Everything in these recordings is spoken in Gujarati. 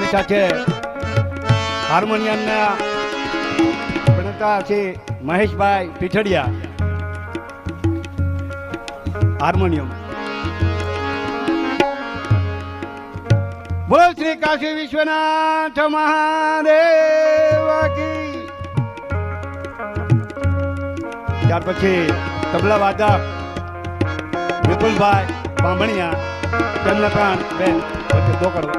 આપણી સાથે હાર્મોનિયમના પ્રણેતા છે મહેશભાઈ પીઠડિયા, હાર્મોનિયમ. બોલ શ્રી કાશી વિશ્વનાથ મહાદેવ કી. ત્યાર પછી તબલા વાદક વિપુલભાઈ બાંભણિયા, તેમના પણ બેન દોકડ.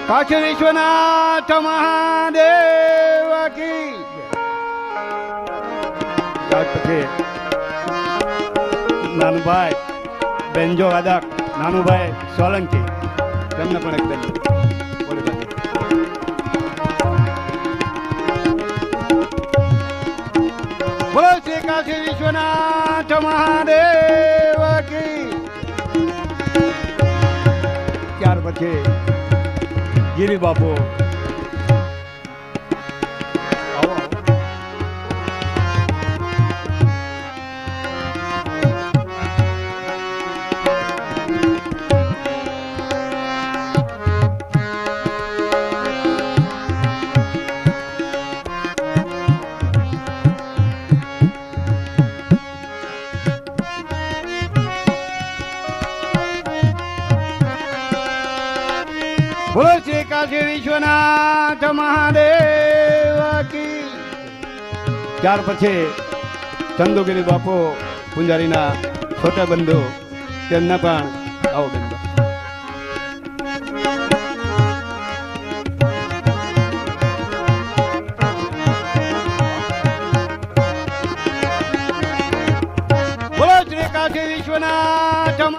કાશી વિશ્વનાથ મહાદેવ કી. ત્યાર પછી નાનુભાઈ બેન્જો વાદક નાનુભાઈ સોલંકી, તેમને પણ એક બેન. બોલો શ્રી કાશી વિશ્વનાથ મહાદેવ કી. ત્યાર પછી ગિરી બાપુ. બોલો શ્રી કાશી વિશ્વનાથ મહાદેવ કી. ત્યાર પછી ચંદુગીરી બાપુ પૂંજારીના છોટા બંધુ, તેમના પણ આવો બંધુ. બોલો શ્રી કાશી વિશ્વનાથ.